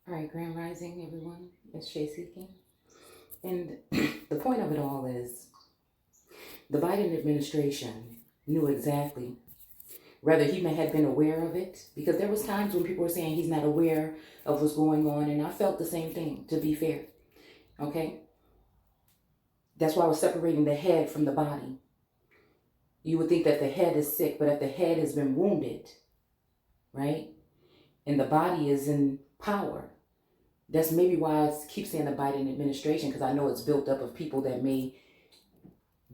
All right, Grand Rising, everyone. It's Shay speaking. And the point of it all is the Biden administration knew exactly, whether he may have been aware of it, because there was times when people were saying he's not aware of what's going on, and I felt the same thing, to be fair. Okay? That's why I was separating the head from the body. You would think that the head is sick, but if the head has been wounded, right, and the body is in power, that's maybe why I keep saying the Biden administration, because I know it's built up of people that may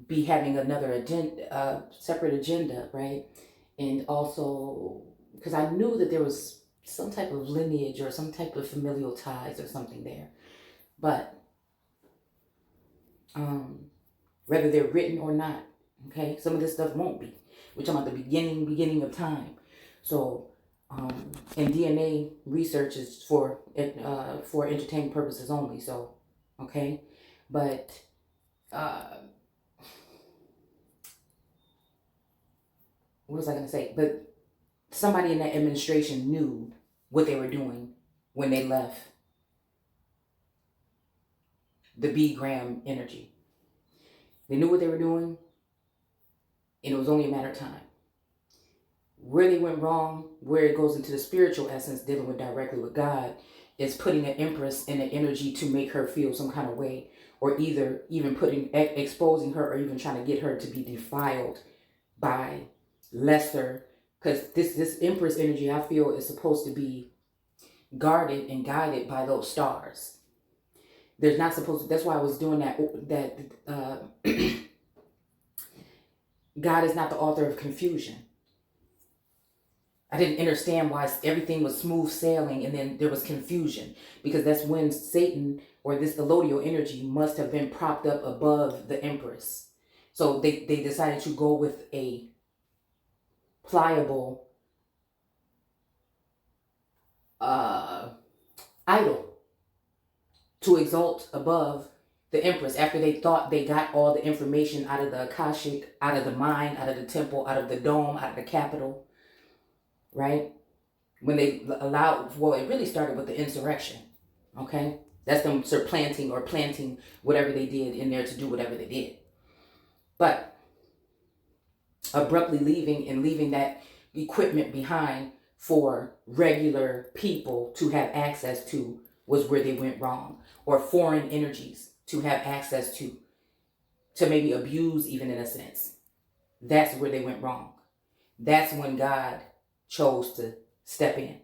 be having another agenda, separate agenda, right? And also, because I knew that there was some type of lineage or some type of familial ties or something there. But whether they're written or not, okay, some of this stuff won't be. We're talking about the beginning of time. So, and DNA research is for entertainment purposes only. So, okay, but what was I going to say? But somebody in that administration knew what they were doing when they left the 𝐵 energy. They knew what they were doing, and it was only a matter of time. Where they went wrong, where it goes into the spiritual essence, dealing with directly with God, is putting an empress in an energy to make her feel some kind of way, or either even exposing her, or even trying to get her to be defiled by lesser, because this empress energy, I feel, is supposed to be guarded and guided by those stars. There's not supposed to, that's why I was doing that God is not the author of confusion. I didn't understand why everything was smooth sailing and then there was confusion, because that's when Satan, or this 𝘍𝘢𝘤 energy, must have been propped up above the empress. So they decided to go with a pliable idol to exalt above the empress, after they thought they got all the information out of the Akashic, out of the mind, out of the temple, out of the dome, out of the capital, right? When they allowed, well, it really started with the insurrection, okay? That's them planting whatever they did in there to do whatever they did. But abruptly leaving that equipment behind for regular people to have access to was where they went wrong, or foreign energies to have access to maybe abuse, even in a sense. That's where they went wrong. That's when God chose to step in.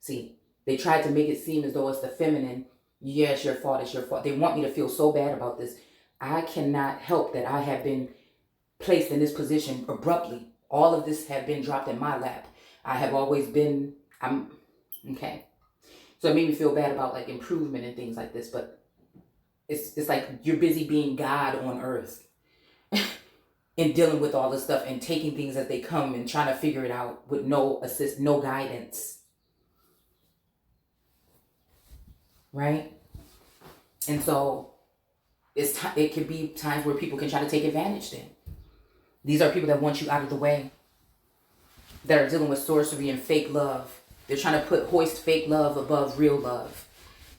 See, they tried to make it seem as though it's the feminine. Yeah, it's your fault, it's your fault. They want me to feel so bad about this. I cannot help that I have been placed in this position abruptly. All of this have been dropped in my lap. I have always been, okay. So it made me feel bad about like improvement and things like this, but it's like you're busy being God on earth and dealing with all this stuff and taking things as they come and trying to figure it out with no assist, no guidance. Right? And so it could be times where people can try to take advantage then. These are people that want you out of the way, that are dealing with sorcery and fake love. They're trying to hoist fake love above real love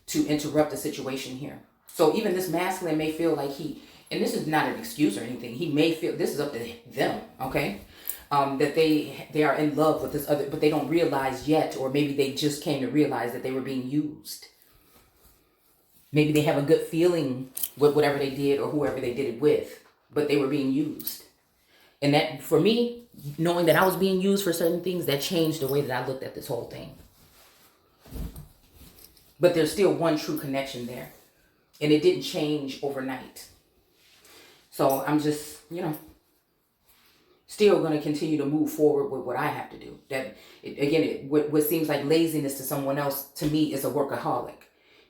to interrupt the situation here. So even this masculine may feel like and this is not an excuse or anything, he may feel, this is up to them, okay? That they are in love with this other, but they don't realize yet, or maybe they just came to realize that they were being used. Maybe they have a good feeling with whatever they did or whoever they did it with, but they were being used. And that, for me, knowing that I was being used for certain things, that changed the way that I looked at this whole thing. But there's still one true connection there. And it didn't change overnight. So I'm just, still going to continue to move forward with what I have to do. What seems like laziness to someone else, to me, is a workaholic.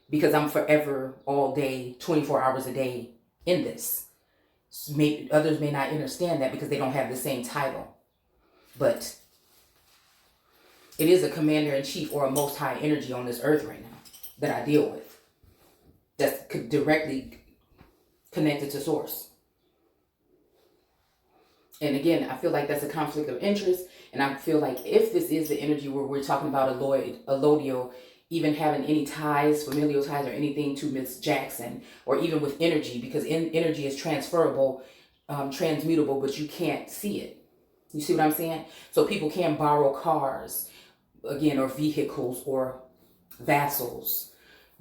Because I'm forever, all day, 24 hours a day in this. Others may not understand that because they don't have the same title. But it is a commander-in-chief or a most high energy on this earth right now that I deal with. That's directly connected to source. And again, I feel like that's a conflict of interest. And I feel like if this is the energy where we're talking about 𝘍𝘢𝘤𝘦 even having any ties, familial ties or anything to Miss Jackson, or even with energy, because energy is transferable, transmutable, but you can't see it. You see what I'm saying? So people can borrow cars, again, or vehicles or vassals,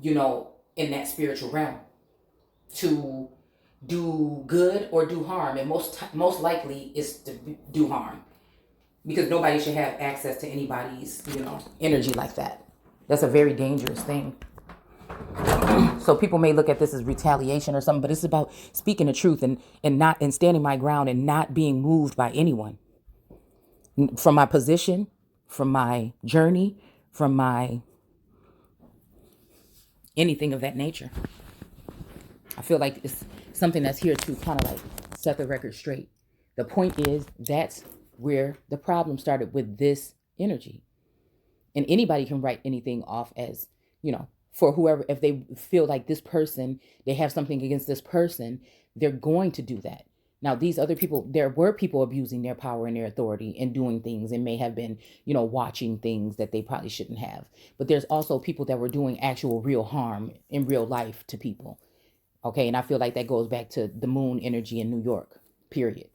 in that spiritual realm to do good or do harm. And most likely is to do harm, because nobody should have access to anybody's, energy like that. That's a very dangerous thing. So people may look at this as retaliation or something, but it's about speaking the truth and standing my ground and not being moved by anyone. From my position, from my journey, from my anything of that nature. I feel like it's something that's here to kind of like set the record straight. The point is, that's where the problem started with this energy. And anybody can write anything off as, for whoever, if they feel like this person, they have something against this person, they're going to do that. Now, these other people, there were people abusing their power and their authority and doing things, and may have been, watching things that they probably shouldn't have. But there's also people that were doing actual real harm in real life to people. Okay. And I feel like that goes back to the moon energy in New York, period.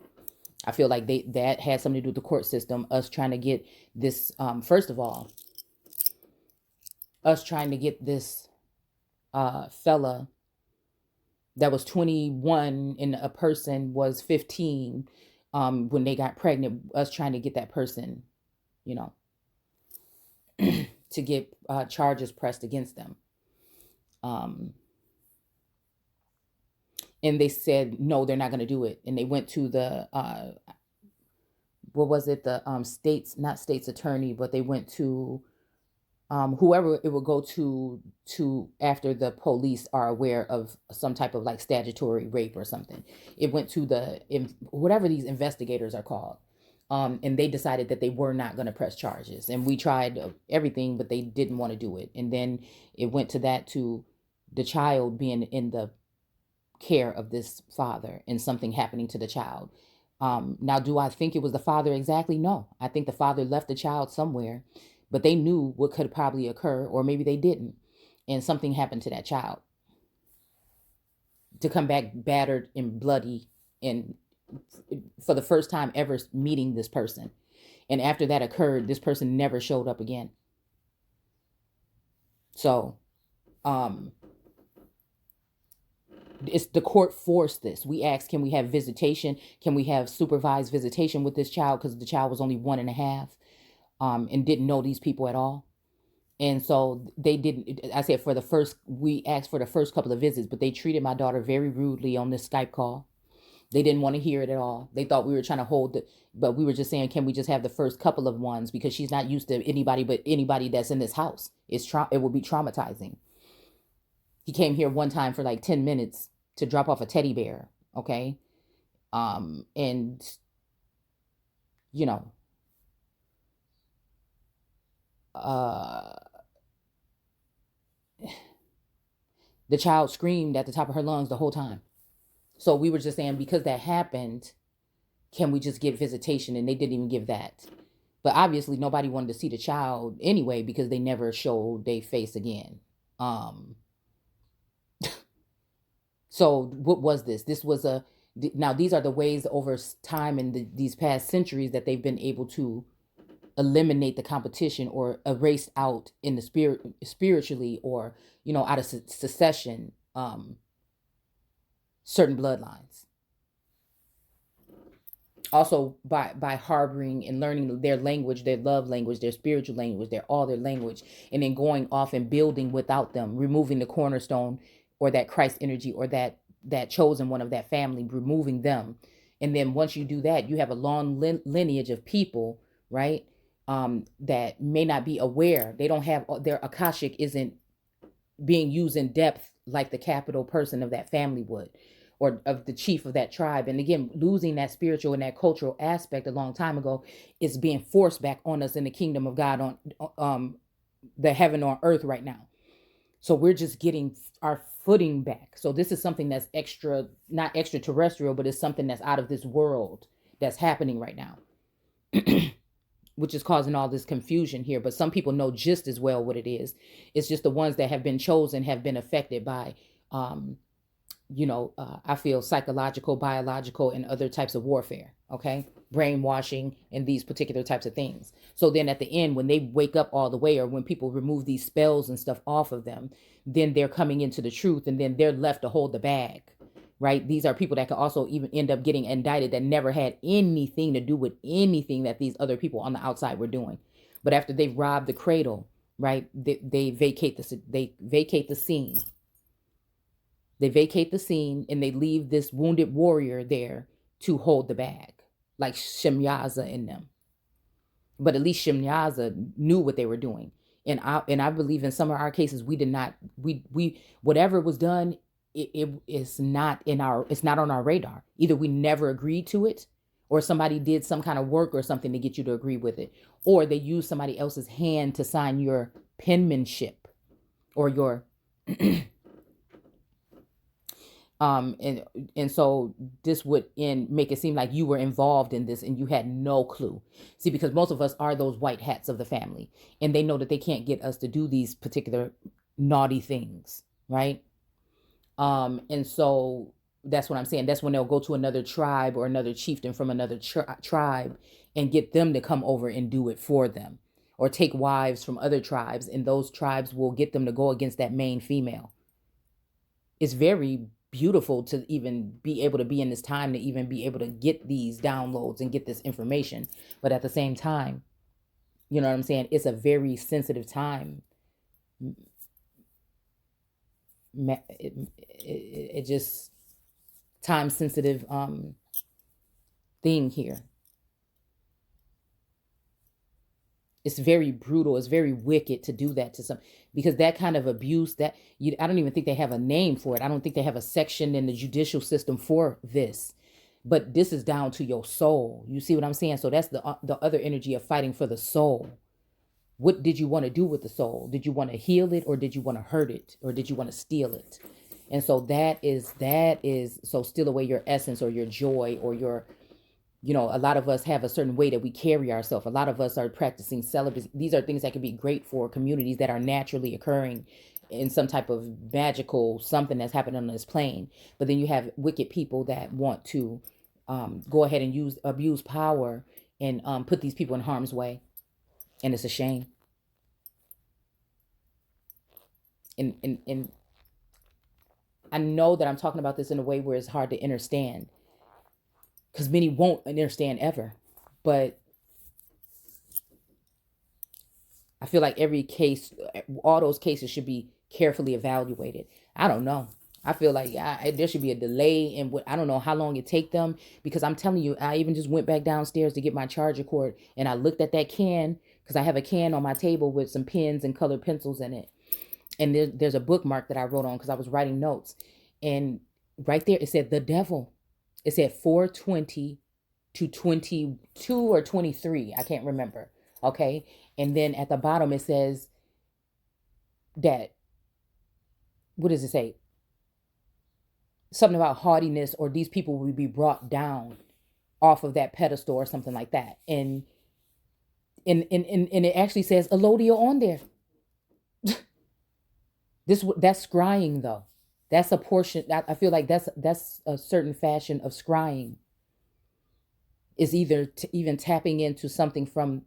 I feel like that had something to do with the court system, us trying to get this, first of all, us trying to get this fella that was 21 and a person was 15 when they got pregnant, us trying to get that person, to get charges pressed against them. And they said, no, they're not going to do it. And they went to the, the not state's attorney, but they went to whoever it would go to after the police are aware of some type of like statutory rape or something. It went to whatever these investigators are called. And they decided that they were not going to press charges. And we tried everything, but they didn't want to do it. And then it went to the child being in the care of this father and something happening to the child. Now, do I think it was the father exactly? No, I think the father left the child somewhere, but they knew what could probably occur, or maybe they didn't. And something happened to that child to come back battered and bloody and for the first time ever meeting this person. And after that occurred, this person never showed up again. So, it's the court forced this. We asked, can we have visitation? Can we have supervised visitation with this child? Because the child was only 1.5 and didn't know these people at all. And so they didn't, I said we asked for the first couple of visits, but they treated my daughter very rudely on this Skype call. They didn't want to hear it at all. They thought we were trying to hold it, but we were just saying, can we just have the first couple of ones? Because she's not used to anybody but anybody that's in this house. It will be traumatizing. He came here one time for like 10 minutes to drop off a teddy bear. Okay. And the child screamed at the top of her lungs the whole time. So we were just saying, because that happened, can we just give visitation? And they didn't even give that. But obviously nobody wanted to see the child anyway, because they never showed their face again. So what was this? This was now these are the ways over time in these past centuries that they've been able to eliminate the competition or erase out in the spiritually, or, out of secession, certain bloodlines. Also by harboring and learning their language, their love language, their spiritual language, their language, and then going off and building without them, removing the cornerstone or that Christ energy or that chosen one of that family, removing them. And then once you do that, you have a long lineage of people, right? That may not be aware. They don't have, their Akashic isn't being used in depth like the capital person of that family would, or of the chief of that tribe. And again, losing that spiritual and that cultural aspect a long time ago is being forced back on us in the kingdom of God, on the heaven on earth right now. So we're just getting our footing back. So this is something that's not extraterrestrial, but it's something that's out of this world that's happening right now. which is causing all this confusion here. But some people know just as well what it is. It's just the ones that have been chosen have been affected by, I feel psychological, biological, and other types of warfare. Okay. Brainwashing and these particular types of things. So then at the end, when they wake up all the way, or when people remove these spells and stuff off of them, then they're coming into the truth, and then they're left to hold the bag. Right? These are people that could also even end up getting indicted that never had anything to do with anything that these other people on the outside were doing. But after they've robbed the cradle, right, they vacate the scene. They vacate the scene, and they leave this wounded warrior there to hold the bag, like 𝘍𝘢𝘤𝘢 in them. But at least 𝘍𝘢𝘢 knew what they were doing. And I believe in some of our cases, we did not, whatever was done, it's not on our radar. Either we never agreed to it, or somebody did some kind of work or something to get you to agree with it, or they used somebody else's hand to sign your penmanship or your and so this would make it seem like you were involved in this and you had no clue. See, because most of us are those white hats of the family, and they know that they can't get us to do these particular naughty things, right? And so that's what I'm saying. That's when they'll go to another tribe or another chieftain from another tribe and get them to come over and do it for them, or take wives from other tribes, and those tribes will get them to go against that main female. It's very beautiful to even be able to be in this time, to even be able to get these downloads and get this information. But at the same time, you know what I'm saying? It's a very sensitive time. It just time sensitive thing here. It's very brutal. It's very wicked to do that to some, because that kind of abuse, I don't even think they have a name for it. I don't think they have a section in the judicial system for this, but this is down to your soul. You see what I'm saying? So that's the other energy of fighting for the soul. What did you want to do with the soul? Did you want to heal it, or did you want to hurt it, or did you want to steal it? And so that is, so steal away your essence or your joy or your, a lot of us have a certain way that we carry ourselves. A lot of us are practicing celibacy. These are things that can be great for communities that are naturally occurring in some type of magical something that's happening on this plane. But then you have wicked people that want to go ahead and abuse power and put these people in harm's way. And it's a shame. And I know that I'm talking about this in a way where it's hard to understand, because many won't understand ever. But I feel like every case, all those cases should be carefully evaluated. I don't know. I feel like there should be a delay in what, I don't know how long it take them, because I'm telling you, I even just went back downstairs to get my charger cord, and I looked at that can, because I have a can on my table with some pens and colored pencils in it. And there's a bookmark that I wrote on because I was writing notes. And right there, it said the devil. It said 420 to 22 or 23. I can't remember. Okay. And then at the bottom, it says that, what does it say? Something about haughtiness, or these people will be brought down off of that pedestal or something like that. And it actually says 𝘍𝑢𝑥 on there. That's scrying though. That's a portion. I feel like that's a certain fashion of scrying. Is either even tapping into something from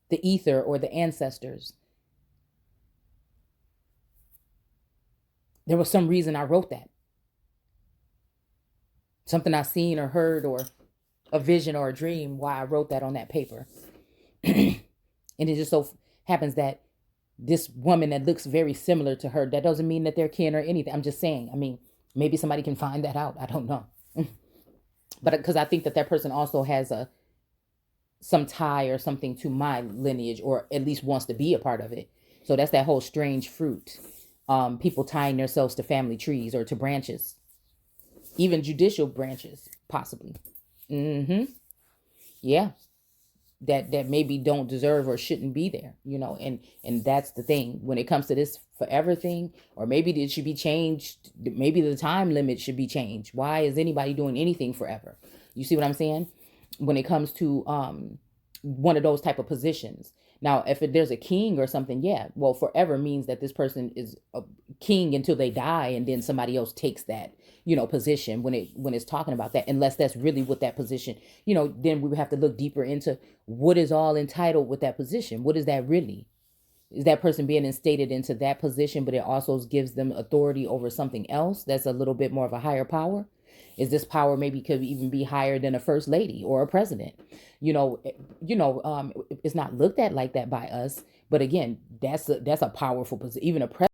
the ether or the ancestors. There was some reason I wrote that. Something I seen or heard, or a vision or a dream, why I wrote that on that paper. And it just so happens that this woman that looks very similar to her, that doesn't mean that they're kin or anything. I'm just saying, I mean, maybe somebody can find that out. I don't know. But because I think that person also has some tie or something to my lineage, or at least wants to be a part of it. So that's that whole strange fruit. People tying themselves to family trees or to branches, even judicial branches, possibly. Yeah. That maybe don't deserve or shouldn't be there, and that's the thing when it comes to this forever thing. Or maybe it should be changed. Maybe the time limit should be changed. Why is anybody doing anything forever? You see what I'm saying? When it comes to one of those type of positions. Now, if there's a king or something, yeah, well, forever means that this person is a king until they die, and then somebody else takes that, position when it's talking about that, unless that's really what that position, then we would have to look deeper into what is all entitled with that position. What is that really? Is that person being instated into that position, but it also gives them authority over something else that's a little bit more of a higher power? Is this power maybe could even be higher than a first lady or a president? It's not looked at like that by us. But again, that's a powerful position. Even a president